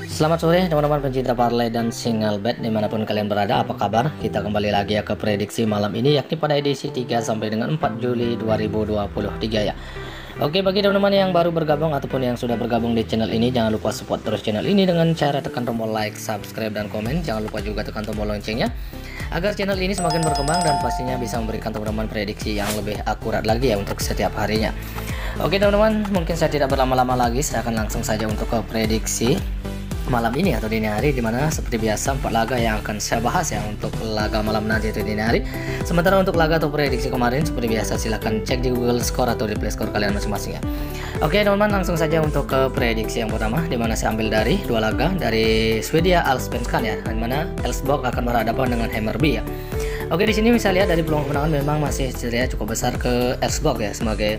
Selamat sore teman-teman pencinta parlay dan single bet dimanapun kalian berada, apa kabar? Kita kembali lagi ya ke prediksi malam ini, yakni pada edisi 3 sampai dengan 4 Juli 2023 ya. Oke, bagi teman-teman yang baru bergabung ataupun yang sudah bergabung di channel ini, jangan lupa support terus channel ini dengan cara tekan tombol like, subscribe, dan komen. Jangan lupa juga tekan tombol loncengnya agar channel ini semakin berkembang dan pastinya bisa memberikan teman-teman prediksi yang lebih akurat lagi ya untuk setiap harinya. Oke teman-teman, mungkin saya tidak berlama-lama lagi, saya akan langsung saja untuk ke prediksi malam ini atau dini hari, dimana seperti biasa 4 laga yang akan saya bahas ya untuk laga malam nanti atau dini hari. Sementara untuk laga atau prediksi kemarin seperti biasa silahkan cek di Google Score atau di Play Store kalian masing-masing ya. Oke teman-teman, langsung saja untuk ke prediksi yang pertama, dimana saya ambil dari 2 laga dari Swedia Allsvenskan ya, dimana Elfsborg akan berhadapan dengan Hammarby ya. Oke, di sini bisa lihat dari peluang kemenangan memang masih terlihat cukup besar ke Elfsborg ya sebagai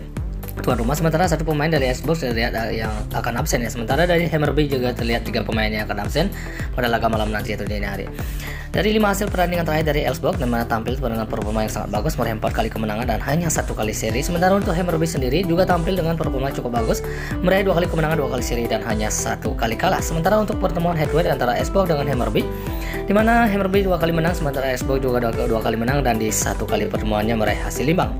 tuan rumah, sementara satu pemain dari Elfsborg terlihat yang akan absen ya. Sementara dari Hammarby juga terlihat 3 pemain yang akan absen pada laga malam nanti atau dini hari. Dari 5 hasil pertandingan terakhir dari Elfsborg, dimana tampil dengan performa yang sangat bagus, meraih 4 kali kemenangan dan hanya 1 kali seri. Sementara untuk Hammarby sendiri juga tampil dengan performa cukup bagus, meraih 2 kali kemenangan, 2 kali seri dan hanya 1 kali kalah. Sementara untuk pertemuan head to head antara Elfsborg dengan Hammarby, dimana Hammarby 2 kali menang, sementara Elfsborg juga 2 kali menang dan di 1 kali pertemuannya meraih hasil imbang.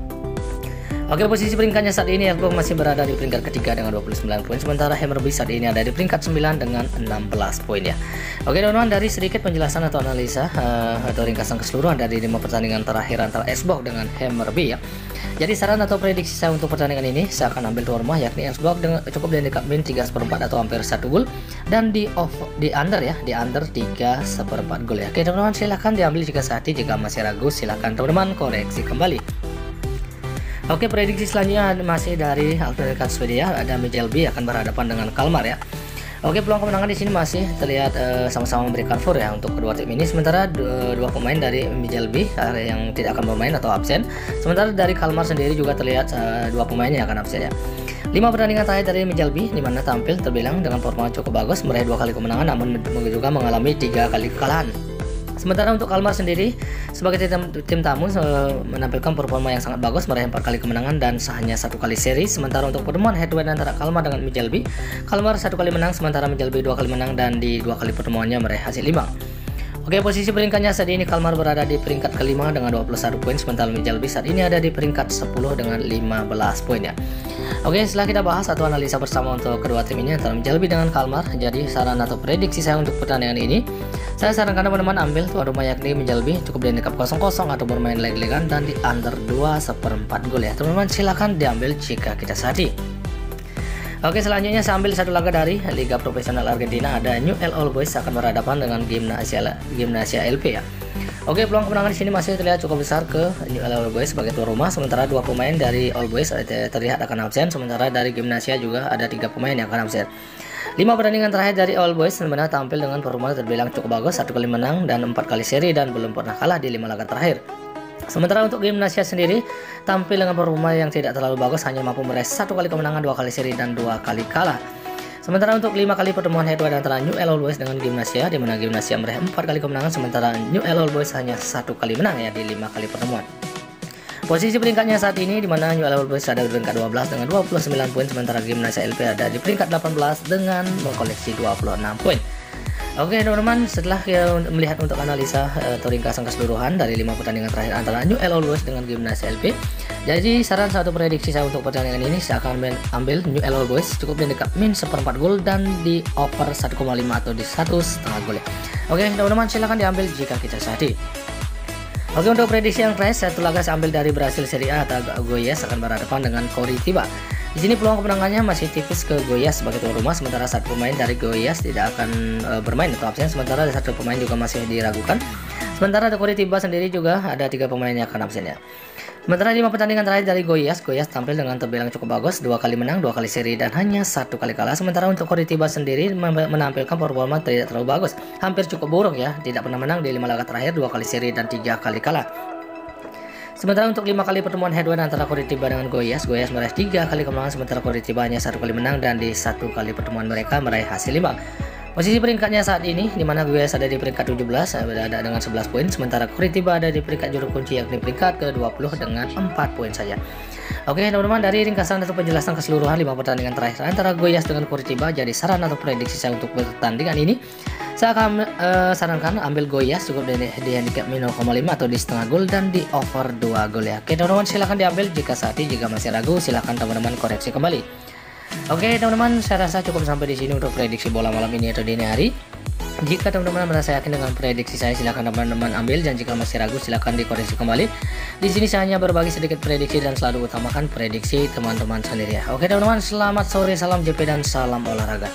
Oke, posisi peringkatnya saat ini Elfsborg masih berada di peringkat ketiga dengan 29 poin, sementara Hammarby saat ini ada di peringkat 9 dengan 16 poin ya. Oke teman-teman, dari sedikit penjelasan atau analisa atau ringkasan keseluruhan dari 5 pertandingan terakhir antara Elfsborg dengan Hammarby ya. Jadi saran atau prediksi saya untuk pertandingan ini, saya akan ambil tuan rumah yakni Elfsborg dengan cukup di dekat min 3/4 atau hampir 1 gol, dan di under ya, di under 3/4 gol ya. Oke teman-teman, silahkan diambil jika sehati, jika masih ragu silahkan teman-teman koreksi kembali. Oke, prediksi selanjutnya masih dari Allsvenskan Swedia, ada Mjällby akan berhadapan dengan Kalmar ya. Oke, peluang kemenangan di sini masih terlihat sama-sama memberikan for ya untuk kedua tim ini. Sementara 2 pemain dari Mjällby yang tidak akan bermain atau absen. Sementara dari Kalmar sendiri juga terlihat 2 pemain yang akan absen ya. 5 pertandingan terakhir dari Mjällby di mana tampil terbilang dengan performa cukup bagus, meraih 2 kali kemenangan namun juga mengalami 3 kali kekalahan. Sementara untuk Kalmar sendiri sebagai tim tamu menampilkan performa yang sangat bagus, meraih 4 kali kemenangan dan hanya 1 kali seri. Sementara untuk pertemuan head to head antara Kalmar dengan Mjällby, Kalmar 1 kali menang, sementara Mjällby 2 kali menang dan di 2 kali pertemuannya meraih hasil imbang. Oke, posisi peringkatnya saat ini Kalmar berada di peringkat kelima dengan 21 poin, sementara Mjällby saat ini ada di peringkat 10 dengan 15 poin ya. Oke, setelah kita bahas atau analisa bersama untuk kedua tim ini antara Mjällby dengan Kalmar, jadi saran atau prediksi saya untuk pertandingan ini, saya sarankan teman-teman ambil tuan rumah yakni Mjällby cukup di handicap 0-0 atau bermain leg-legan dan di under 2/4 gol ya. Teman-teman silakan diambil jika kita sehati. Oke, selanjutnya saya ambil satu laga dari Liga Profesional Argentina, ada Newell's Old Boys akan berhadapan dengan Gimnasia LP ya. Oke, peluang kemenangan di sini masih terlihat cukup besar ke Newell's Old Boys sebagai tuan rumah, sementara 2 pemain dari Old Boys terlihat akan absen, sementara dari Gimnasia juga ada 3 pemain yang akan absen. 5 pertandingan terakhir dari Old Boys sebenarnya tampil dengan performa terbilang cukup bagus, 1 kali menang dan 4 kali seri dan belum pernah kalah di 5 laga terakhir. Sementara untuk Gimnasia sendiri tampil dengan performa yang tidak terlalu bagus, hanya mampu meraih 1 kali kemenangan, 2 kali seri dan 2 kali kalah. Sementara untuk 5 kali pertemuan head to head antara Newell's Old Boys dengan Gimnasia, di mana Gimnasia meraih 4 kali kemenangan, sementara Newell's Old Boys hanya 1 kali menang ya di 5 kali pertemuan. Posisi peringkatnya saat ini di mana Newell's Old Boys ada di peringkat 12 dengan 29 poin, sementara Gimnasia LP ada di peringkat 18 dengan mengkoleksi 26 poin. Oke teman-teman, setelah kita melihat untuk analisa atau ringkasan keseluruhan dari 5 pertandingan terakhir antara Newell's Old Boys dengan Gimnasia LP, jadi saran satu prediksi saya untuk pertandingan ini, saya akan ambil Newell's Old Boys cukup di dekat min 1/4 gol dan di over 1,5 atau di 1,5 gol ya. Oke teman-teman, silahkan diambil jika kita sehati. Oke, untuk prediksi yang terakhir, satu laga saya ambil dari Brasil Serie A atau Goiás akan berhadapan dengan Coritiba. Di sini peluang kemenangannya masih tipis ke Goiás sebagai tuan rumah, sementara 1 pemain dari Goiás tidak akan bermain atau absen, sementara 1 pemain juga masih diragukan. Sementara di Coritiba sendiri juga ada 3 pemain yang akan absen ya. Sementara 5 pertandingan terakhir dari Goiás tampil dengan terbilang cukup bagus, 2 kali menang, 2 kali seri dan hanya 1 kali kalah. Sementara untuk Coritiba sendiri menampilkan performa tidak terlalu bagus, hampir cukup buruk ya, tidak pernah menang di 5 laga terakhir, 2 kali seri dan 3 kali kalah. Sementara untuk 5 kali pertemuan head to head antara Coritiba dengan Goiás meraih 3 kali kemenangan, sementara Coritiba hanya 1 kali menang dan di 1 kali pertemuan mereka meraih hasil imbang. Posisi peringkatnya saat ini di mana Goyas ada di peringkat 17 berada dengan 11 poin, sementara Curitiba ada di peringkat juru kunci yakni peringkat ke-20 dengan 4 poin saja. Oke teman-teman, dari ringkasan atau penjelasan keseluruhan 5 pertandingan terakhir antara Goyas dengan Curitiba, jadi saran atau prediksi saya untuk pertandingan ini, saya akan sarankan ambil Goyas cukup di handicap 0,5 atau di setengah gol dan di over 2 gol ya. Oke teman-teman, silahkan diambil jika saat ini, jika masih ragu silahkan teman-teman koreksi kembali. Oke teman-teman, saya rasa cukup sampai di sini untuk prediksi bola malam ini atau dini hari. Jika teman-teman merasa yakin dengan prediksi saya, silahkan teman-teman ambil, dan jika masih ragu silahkan dikoreksi kembali. Di sini saya hanya berbagi sedikit prediksi dan selalu utamakan prediksi teman-teman sendiri ya. Oke teman-teman, selamat sore, salam JP dan salam olahraga.